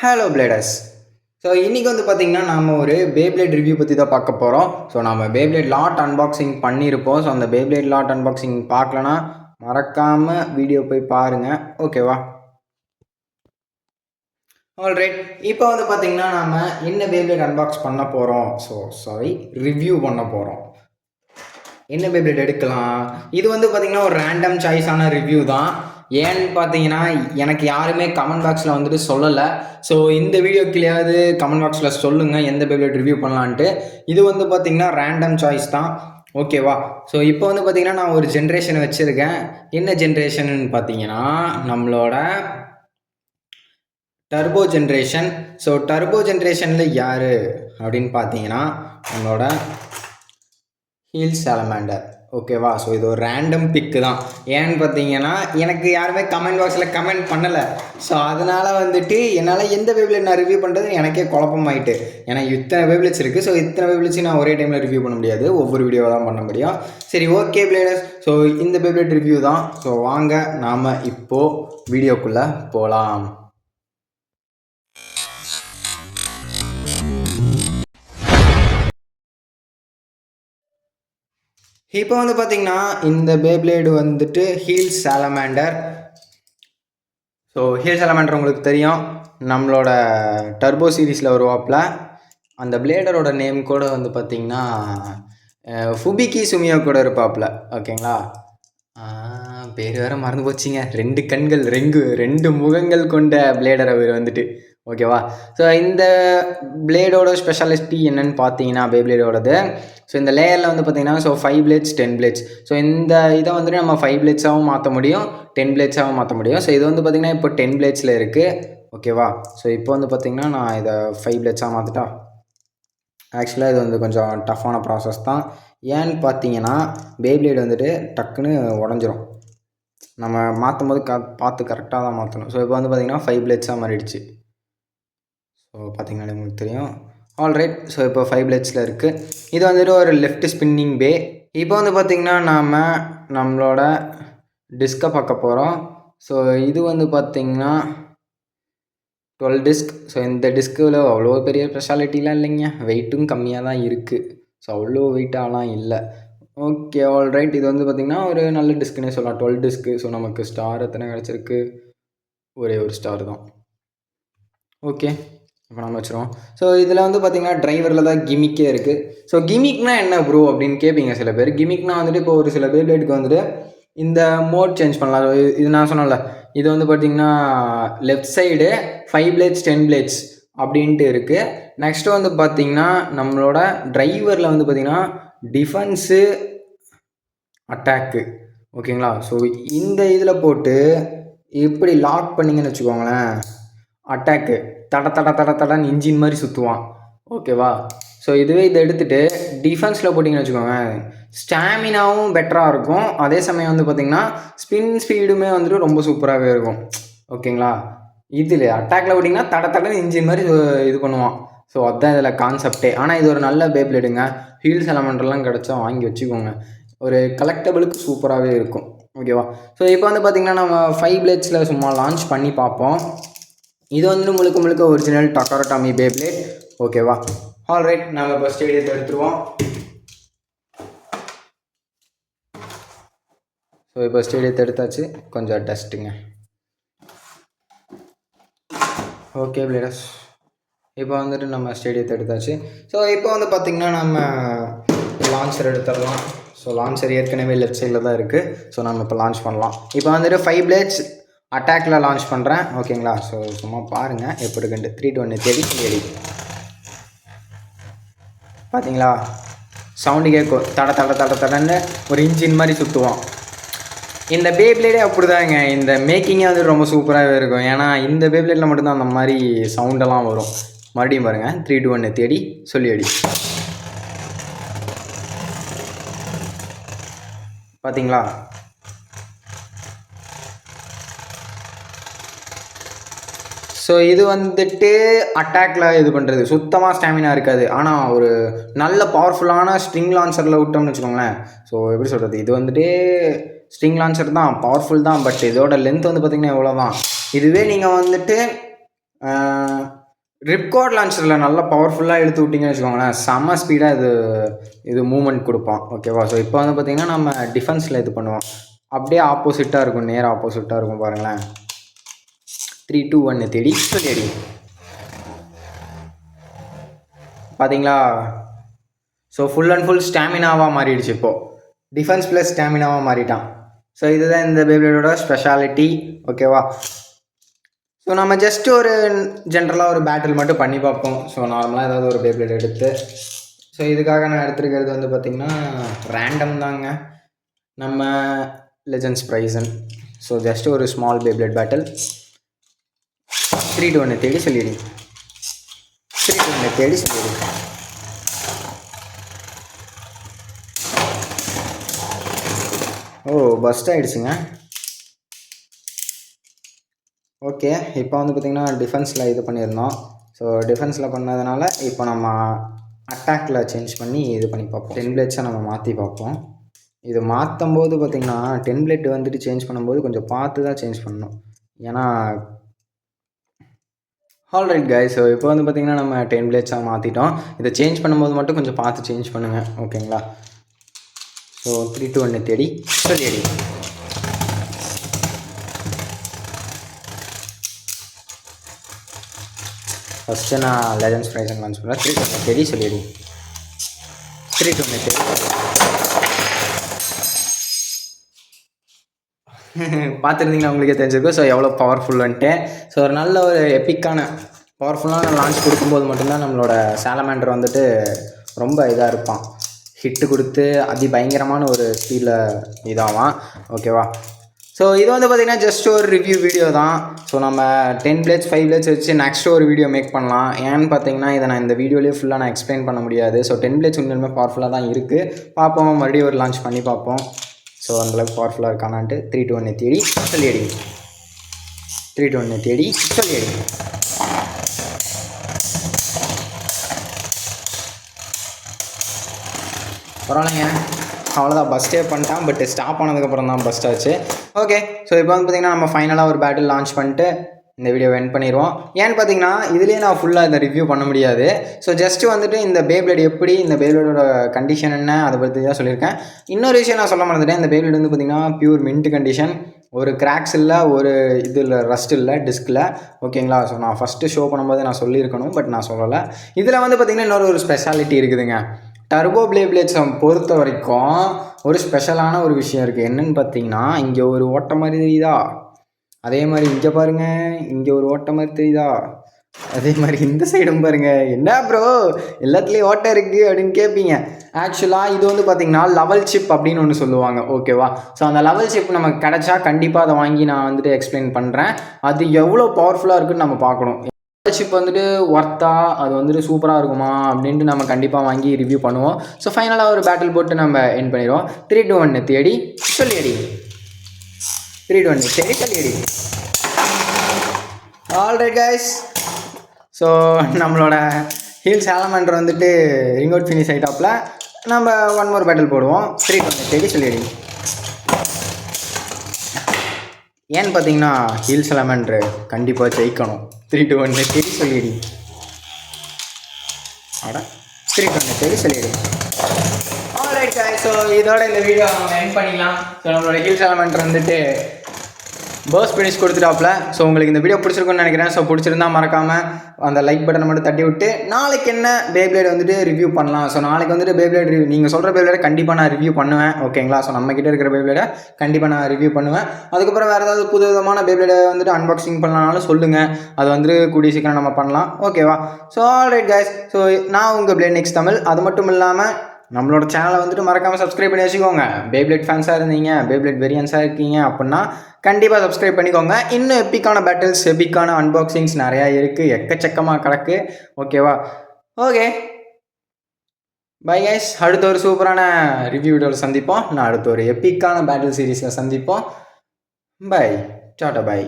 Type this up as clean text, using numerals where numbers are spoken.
Hello bladers. So இன்றைக்கி வந்து பார்த்திங்கன்னா நாம் ஒரு பேப்ளேட் ரிவ்யூ பற்றி தான் பார்க்க போகிறோம். ஸோ நம்ம பேப்ளேட் லாட் அன்பாக்சிங் பண்ணியிருப்போம். ஸோ அந்த பேப்ளேட் லாட் அன்பாக்சிங் பார்க்கலன்னா மறக்காமல் வீடியோ போய் பாருங்கள், ஓகேவா? ஆல்ரைட், இப்போ வந்து பார்த்திங்கன்னா நாம் என்ன பேப்ளேட் அன்பாக்ஸ் பண்ண போகிறோம், ரிவ்யூ பண்ண போகிறோம். என்ன பேப்ளேட் எடுக்கலாம், இது வந்து பார்த்திங்கன்னா ஒரு ரேண்டம் சாய்ஸான ரிவ்யூ தான். ஏன்னு பார்த்தீங்கன்னா எனக்கு யாருமே கமெண்ட் பாக்ஸில் வந்துட்டு சொல்லலை. ஸோ இந்த வீடியோக்கிலையாவது கமெண்ட் பாக்ஸில் சொல்லுங்கள் எந்த பேப்ளேட் ரிவ்யூ பண்ணலான்ட்டு. இது வந்து பார்த்திங்கன்னா ரேண்டம் சாய்ஸ் தான், ஓகேவா? ஸோ இப்போ வந்து பார்த்திங்கன்னா நான் ஒரு ஜென்ரேஷன் வச்சுருக்கேன். என்ன ஜென்ரேஷன் பார்த்தீங்கன்னா நம்மளோட டர்போ ஜென்ரேஷன். ஸோ டர்போ ஜென்ரேஷனில் யார் அப்படின்னு பார்த்தீங்கன்னா நம்மளோட ஹீல் சாலமாண்டர், ஓகேவா? ஸோ இது ஒரு ரேண்டம் பிக்கு தான். ஏன்னு பார்த்தீங்கன்னா எனக்கு யாருமே கமெண்ட் பாக்ஸில் கமெண்ட் பண்ணலை. ஸோ அதனால் வந்துட்டு என்னால் எந்த பேப்ளேட் நான் ரிவ்யூ பண்ணுறது எனக்கே குழப்பமாயிட்டு. ஏன்னா இத்தனை பேப்ளேட்ஸ் இருக்குது. ஸோ இத்தனை பேப்ளேட்ஸையும் நான் ஒரே டைமில் ரிவ்யூ பண்ண முடியாது, ஒவ்வொரு வீடியோவாக தான் பண்ண முடியும். சரி, ஓகே பிளேடர்ஸ், ஸோ இந்த பேப்ளேட் ரிவ்யூ தான். ஸோ வாங்க நாம் இப்போது வீடியோக்குள்ளே போகலாம். இப்போ வந்து பார்த்திங்கன்னா இந்த பேப்ளேடு வந்துட்டு heal salamander. So heal salamander உங்களுக்கு தெரியும், நம்மளோட டர்போ சீரீஸில் வருவாப்பில். அந்த பிளேடரோட நேம் கூட வந்து பார்த்திங்கன்னா ஃபுபிகி சுமியோ கூட இருப்பாப்புல, ஓகேங்களா? பேர் வேறு மறந்து போச்சிங்க. 2 கண்கள், 2 முகங்கள் கொண்ட பிளேடர் அவர் வந்துட்டு, ஓகேவா? ஸோ இந்த பிளேடோட ஸ்பெஷாலிட்டி என்னன்னு பார்த்தீங்கன்னா பேப்ளேடோடது, ஸோ இந்த லேயரில் வந்து பார்த்திங்கன்னா 5 பிளேட்ஸ் 10 பிளேட்ஸ். ஸோ இந்த இதை வந்துட்டு நம்ம 5 பிளேட்ஸாகவும் மாற்ற முடியும், 10 பிளேட்ஸாகவும் மாற்ற முடியும். ஸோ இது வந்து பார்த்திங்கன்னா இப்போ 10 பிளேட்ஸில் இருக்குது, ஓகேவா? ஸோ இப்போ வந்து பார்த்திங்கன்னா நான் இதை 5 பிளேட்ஸாக மாற்றிட்டா. ஆக்சுவலாக இது வந்து கொஞ்சம் டஃப்பான ப்ராசஸ் தான். ஏன்னு பார்த்தீங்கன்னா பேப்ளேடு வந்துட்டு டக்குன்னு உடஞ்சிரும். நம்ம மாற்றும் போது பார்த்து கரெக்டாக தான் மாற்றணும். ஸோ இப்போ வந்து பார்த்திங்கன்னா 5 பிளேட்ஸாக மாறிடுச்சு. ஸோ பார்த்திங்கன்னா உங்களுக்கு தெரியும். ஆல்ரைட், ஸோ இப்போ 5 பிளேட்ஸில் இருக்குது. இது வந்துட்டு ஒரு லெஃப்ட் ஸ்பின்னிங் பே. இப்போ வந்து பார்த்திங்கன்னா நாம் நம்மளோட டிஸ்கை பார்க்க போகிறோம். ஸோ இது வந்து பார்த்திங்கன்னா 12 டிஸ்க். ஸோ இந்த டிஸ்கில் அவ்வளோ பெரிய ஸ்பெஷாலிட்டிலாம் இல்லைங்க, வெயிட்டும் கம்மியாக தான் இருக்குது. ஸோ அவ்வளோ வெயிட்டாலாம் இல்லை. ஓகே, ஆல்ரைட், இது வந்து பார்த்திங்கன்னா ஒரு நல்ல டிஸ்க்குன்னே சொல்லலாம், 12 டிஸ்க்கு. ஸோ நமக்கு ஸ்டார் எத்தனை கிடச்சிருக்கு, ஒரே ஒரு ஸ்டார் தான். ஓகே, இப்போ நம்ம வச்சுருவோம். ஸோ இதில் வந்து பார்த்திங்கன்னா டிரைவரில் தான் கிமிக்கே இருக்குது. ஸோ கிமிக்னா என்ன ப்ரோ அப்படின்னு கேட்பீங்க சில பேர். கிமிக்னா வந்துட்டு இப்போ ஒரு சில பேப்ளேட்டுக்கு வந்துட்டு இந்த மோட் சேஞ்ச் பண்ணலாம். இது நான் சொன்னல, இது வந்து பார்த்திங்கன்னா லெஃப்ட் சைடு 5 பிளேட்ஸ் 10 பிளேட்ஸ் அப்படின்ட்டு இருக்குது. நெக்ஸ்ட்டு வந்து பார்த்திங்கன்னா நம்மளோட டிரைவரில் வந்து பார்த்திங்கன்னா டிஃபென்ஸு, அட்டாக்கு, ஓகேங்களா? ஸோ இந்த இதில் போட்டு இப்படி லாக் பண்ணிங்கன்னு வச்சுக்கோங்களேன், அட்டாக்கு தட தட தட தடன்னு இன்ஜின் மாதிரி சுற்றுவான், ஓகேவா? ஸோ இதுவே இதை எடுத்துகிட்டு டிஃபென்ஸில் போட்டிங்கன்னு வச்சுக்கோங்க, ஸ்டாமினாவும் பெட்டராக இருக்கும். அதே சமயம் வந்து பார்த்திங்கன்னா ஸ்பின் ஸ்பீடுமே வந்துட்டு ரொம்ப சூப்பராகவே இருக்கும், ஓகேங்களா? இதில் அட்டாக்கில் போட்டிங்கன்னா தட தடன்னு இன்ஜின் மாதிரி இது பண்ணுவான். ஸோ அதுதான் இதில் கான்செப்டே. ஆனால் இது ஒரு நல்ல பேப்ளேடுங்க. ஹீல் சாலமாண்டர்லாம் கிடச்சா வாங்கி வச்சுக்கோங்க, ஒரு கலெக்டபிளுக்கு சூப்பராகவே இருக்கும், ஓகேவா? ஸோ இப்போ வந்து பார்த்திங்கன்னா நம்ம 5 பிளேட்ஸில் சும்மா லான்ச் பண்ணி பார்ப்போம். இது வந்து முழுக்க ஒரிஜினல் டக்காரடாமி பேப்ளேட், ஓகேவா? ஆல்ரைட், நம்ம இப்போ ஸ்டேடியத்தை எடுத்துருவோம். ஸோ இப்போ ஸ்டேடியத்தை எடுத்தாச்சு, கொஞ்சம் டஸ்ட்டுங்க. ஓகே பிளேடர்ஸ், இப்போ வந்துட்டு நம்ம ஸ்டேடியத்தை எடுத்தாச்சு. ஸோ இப்போ வந்து பார்த்திங்கன்னா நம்ம லான்ச்சர் எடுத்துடலாம். ஸோ லான்ச்சர் ஏற்கனவே லெஃப்ட் சைடில் தான் இருக்குது. ஸோ நம்ம இப்போ லான்ச் பண்ணலாம். இப்போ வந்துட்டு 5 பிளேட்ஸ் அட்டாக்கில் லான்ச் பண்ணுறேன், ஓகேங்களா? ஸோ சும்மா பாருங்கள் எப்படி இருக்குன்ட்டு. 3 2 1 தேடி தேடி பார்த்தீங்களா, சவுண்டு கேட்கும், தட தட தட தடன்னு ஒரு இன்ஜின் மாதிரி சுற்றுவான். இந்த பேப்ளேடே அப்படிதாங்க. இந்த மேக்கிங்கே வந்து ரொம்ப சூப்பராகவே இருக்கும். ஏன்னா இந்த பேப்ளேட்டில் மட்டும்தான் அந்த மாதிரி சவுண்டெல்லாம் வரும். மறுபடியும் பாருங்கள், 3 2 1 தேடி சொல்லி அடி. பார்த்தீங்களா? ஸோ இது வந்துட்டு அட்டாக்கில் இது பண்ணுறது, சுத்தமாக ஸ்டாமினா இருக்காது. ஆனால் ஒரு நல்ல பவர்ஃபுல்லான ஸ்ட்ரிங் லான்ச்சரில் விட்டோம்னு வச்சுக்கோங்களேன். ஸோ எப்படி சொல்கிறது, இது வந்துட்டு ஸ்ட்ரிங் லான்ச்சர் தான், பவர்ஃபுல் தான். பட் இதோட லென்த் வந்து பார்த்திங்கன்னா எவ்வளோ தான். இதுவே நீங்கள் வந்துட்டு ரிப்கார்ட் லான்ச்சரில் நல்லா பவர்ஃபுல்லாக இழுத்து விட்டிங்கன்னு வச்சுக்கோங்களேன், செம்ம ஸ்பீடாக இது மூவ்மெண்ட் கொடுப்போம். ஓகேவா? ஸோ இப்போ வந்து பார்த்திங்கன்னா நம்ம டிஃபென்ஸில் இது பண்ணுவோம். அப்படியே ஆப்போசிட்டாக இருக்கும், நேராக ஆப்போசிட்டாக இருக்கும் பாருங்களேன். 3, 2, 1 தேடி தேடி பார்த்தீங்களா? ஸோ ஃபுல் அண்ட் ஃபுல் ஸ்டாமினாவாக மாறிடுச்சு இப்போது. டிஃபென்ஸ் ப்ளஸ் ஸ்டாமினாவாக மாறிட்டான். ஸோ இதுதான் இந்த பேப்ளேடோட ஸ்பெஷாலிட்டி. ஓகேவா? ஸோ நம்ம ஜஸ்ட் ஒரு ஜென்ரலாக ஒரு பேட்டில் மட்டும் பண்ணி பார்ப்போம். ஸோ நார்மலாக ஏதாவது ஒரு பேப்ளேட் எடுத்து. ஸோ இதுக்காக நான் எடுத்துருக்கிறது வந்து பார்த்திங்கன்னா ரேண்டம் தாங்க, நம்ம லெஜெண்ட்ஸ் ப்ரைஸன். ஸோ ஜஸ்ட் ஒரு ஸ்மால் பேப்ளேட் பேட்டில். 3, 2, 1 தேடி சொல்லிடு. 3, 2, 1 தேடி சொல்லிடு. ஓ, பஸ்ட் ஆகிடுச்சுங்க. ஓகே, இப்போ வந்து பார்த்திங்கன்னா டிஃபென்ஸில் இது பண்ணியிருந்தோம். ஸோ டிஃபென்ஸில் பண்ணதுனால இப்போ நம்ம அட்டாக்கில் சேஞ்ச் பண்ணி இது பண்ணி பார்ப்போம். 10 பிளேட்ஸை நம்ம மாற்றி பார்ப்போம். இது மாற்றும் போது பார்த்திங்கன்னா 10 பிளேட் வந்துட்டு சேஞ்ச் பண்ணும்போது கொஞ்சம் பார்த்து தான் சேஞ்ச் பண்ணணும். ஏன்னா ஆல்ரைட் கைஸ், ஸோ இப்போ வந்து பார்த்திங்கன்னா நம்ம 10 பிளேட்ஸாக மாற்றிட்டோம். இதை சேஞ்ச் பண்ணும்போது மட்டும் கொஞ்சம் பார்த்து சேஞ்ச் பண்ணுங்கள். ஓகேங்களா? ஸோ 3, 2, 1 தேடி சொல்லிடி. ஃபஸ்ட்டு நான் லெஜெண்ட்ஸ் ப்ரைஸன் லான்ச் பண்ணுறேன். 3, 2, 1 தேடி சொல்லிடி. 3, 2, 1 தேடி. பார்த்துருந்தீங்கன்னா உங்களுக்கே தெரிஞ்சிருக்கும் ஸோ எவ்வளோ பவர்ஃபுல்லுன்ட்டு. ஸோ ஒரு நல்ல ஒரு எப்பிக்கான பவர்ஃபுல்லான லான்ச் கொடுக்கும்போது மட்டும்தான் நம்மளோட சாலமேண்டர் வந்துட்டு ரொம்ப இதாக இருப்பான். ஹிட்டு கொடுத்து பயங்கரமான ஒரு ஸ்பீடில் இதாவான். ஓகேவா? ஸோ இது வந்து பார்த்திங்கன்னா ஜஸ்ட் ஒரு ரிவ்யூ வீடியோ தான். ஸோ நம்ம 10 பிளேட்ஸ் 5 பிளேட்ஸ் வச்சு நெக்ஸ்ட் ஒரு வீடியோ மேக் பண்ணலாம். ஏன்னு பார்த்தீங்கன்னா இதை நான் இந்த வீடியோலேயே ஃபுல்லாக நான் எக்ஸ்பிளைன் பண்ண முடியாது. ஸோ 10 பிளேட்ஸ் உண்மையுமே பவர்ஃபுல்லாக தான் இருக்குது. பார்ப்போம், மறுபடியும் ஒரு லான்ச் பண்ணி பார்ப்போம். ஸோ அந்தளவுக்கு பவர்ஃபுல்லாக இருக்கானான்ட்டு 3, 2, 1 தேடி சொல்லிடி. 3, 2, 1 தேடி சொல்லிடி. பரவாயில்லைங்க, அவ்வளோதான், பஸ்ட்டே பண்ணிட்டான். பட் ஸ்டாப் ஆனதுக்கப்புறம் தான் பஸ்ட் ஆச்சு. ஓகே, ஸோ இப்போ வந்து பார்த்திங்கன்னா நம்ம ஃபைனலாக ஒரு பேட்டில் லான்ச் பண்ணிட்டு இந்த வீடியோ எண்ட் பண்ணிடுவோம். ஏன்னு பார்த்தீங்கன்னா இதுலேயே நான் ஃபுல்லாக இதை ரிவ்யூ பண்ண முடியாது. ஸோ ஜஸ்ட்டு வந்துட்டு இந்த பேப்ளேட் எப்படி, இந்த பேப்ளேடோட கண்டிஷன் என்ன, அதை பற்றி தான் சொல்லியிருக்கேன். இன்னொரு விஷயம் நான் சொல்ல மறந்துட்டேன். இந்த பேப்ளேட் வந்து பார்த்திங்கன்னா பியூர் மின்ட் கண்டிஷன். ஒரு கிராக்ஸ் இல்லை, ஒரு இது இல்லை, ரஸ்ட் இல்லை டிஸ்கில். ஓகேங்களா? ஸோ நான் ஃபஸ்ட்டு ஷோ பண்ணும்போது நான் சொல்லியிருக்கணும், பட் நான் சொல்லலை. இதில் வந்து பார்த்திங்கன்னா இன்னொரு ஒரு ஸ்பெஷாலிட்டி இருக்குதுங்க. டர்போ பிளேட்ஸை பொறுத்த வரைக்கும் ஒரு ஸ்பெஷலான ஒரு விஷயம் இருக்குது. என்னென்னு பார்த்தீங்கன்னா இங்கே ஒரு ஓட்ட மாதிரி தெரியுதா, அதே மாதிரி இங்கே பாருங்கள், இங்கே ஒரு ஓட்ட மாதிரி தெரியுதா, அதே மாதிரி இந்த சைடும் பாருங்கள். என்ன ப்ரோ எல்லாத்துலேயும் ஓட்டை இருக்குது அப்படின்னு கேட்பீங்க. ஆக்சுவலாக இது வந்து பார்த்திங்கன்னா லெவல் சிப் அப்படின்னு ஒன்று சொல்லுவாங்க. ஓகேவா? ஸோ அந்த லெவல் சிப் நமக்கு கிடச்சா கண்டிப்பாக அதை வாங்கி நான் வந்துட்டு எக்ஸ்பிளைன் பண்ணுறேன். அது எவ்வளோ பவர்ஃபுல்லாக இருக்குதுன்னு நம்ம பார்க்கணும். சிப் வந்துட்டு ஒர்த்தா, அது வந்துட்டு சூப்பராக இருக்குமா அப்படின்ட்டு நம்ம கண்டிப்பாக வாங்கி ரிவ்யூ பண்ணுவோம். ஸோ ஃபைனலாக ஒரு பேட்டில் போட்டு நம்ம என் பண்ணிடுவோம். 3, 2, 1 தேடி சொல்லிடி. 3, 2, 1 தேடி சொல்லிடி. ஆல்ரைட் கைஸ், ஸோ நம்மளோட ஹீல் சாலமேண்டர் வந்துட்டு ரிங் அவுட் ஃபினிஷ் ஆகிட்டாப்பில். நம்ம ஒன் மோர் பேட்டில் போடுவோம். 3, 2, 1 தேடி சொல்லிடி. ஏன்னு பார்த்தீங்கன்னா ஹீல் சாலமேண்டர் கண்டிப்பாக ஜெயிக்கணும். 3, 2, 1 தேடி சொல்லிடி. ஆட 3, 2, 1 தேடி சொல்லிடி. ஆல்ரைட் கைஸ், ஸோ இதோட இந்த வீடியோ நம்ம எண்ட் பண்ணிக்கலாம். ஸோ நம்மளோட ஹீல் சாலமேண்டர் வந்துட்டு பர்ஸ்ட் ஃபினிஷ் கொடுத்துட்டாப்ல. ஸோ உங்களுக்கு இந்த வீடியோ பிடிச்சிருக்குன்னு நினைக்கிறேன். ஸோ பிடிச்சிருந்தா மறக்காமல் அந்த லைக் பட்டனை மட்டும் தட்டி விட்டு நாளைக்கு என்ன பேப்ளேட் வந்துட்டு ரிவ்யூ பண்ணலாம். ஸோ நாளைக்கு வந்துட்டு பேப்ளேட் ரிவ்யூ, நீங்கள் சொல்கிற பேப்ளேடை கண்டிப்பாக நான் ரிவ்யூ பண்ணுவேன். ஓகேங்களா? ஸோ நம்மக்கிட்ட இருக்கிற பேப்ளேடை கண்டிப்பாக நான் ரிவ்யூ பண்ணுவேன். அதுக்கப்புறம் வேறு ஏதாவது புது விதமான பேப்ளேடை வந்துட்டு அன்பாக்சிங் பண்ணலாம்னாலும் சொல்லுங்கள். அது வந்துட்டு கூடிய சீக்கிரம் நம்ம பண்ணலாம். ஓகேவா? ஸோ ஆல்ரைட் கைஸ், ஸோ நான் உங்கள் பிளேட் நெக்ஸ்ட் தமிழ். அது மட்டும் இல்லாமல் நம்மளோட சேனலை வந்துட்டு மறக்காமல் சப்ஸ்கிரைப் பண்ணி வச்சுக்கோங்க. பேப்ளேட் ஃபேன்ஸாக இருந்தீங்க, பேப்ளேட் வெரியன்ஸாக இருக்கீங்க அப்படின்னா கண்டிப்பாக சப்ஸ்கிரைப் பண்ணிக்கோங்க. இன்னும் எப்பிக்கான பேட்டில்ஸ், எப்பிக்கான அன்பாக்சிங்ஸ் நிறையா இருக்குது, எக்கச்சக்கமாக கிடக்கு. ஓகேவா? Okay, bye guys. அடுத்த ஒரு சூப்பரான ரிவ்யூ வீடியோவில் சந்திப்போம். நான் அடுத்த ஒரு எப்பிக்கான பேட்டில் சீரீஸில் சந்திப்போம். பை, டாடா, பை.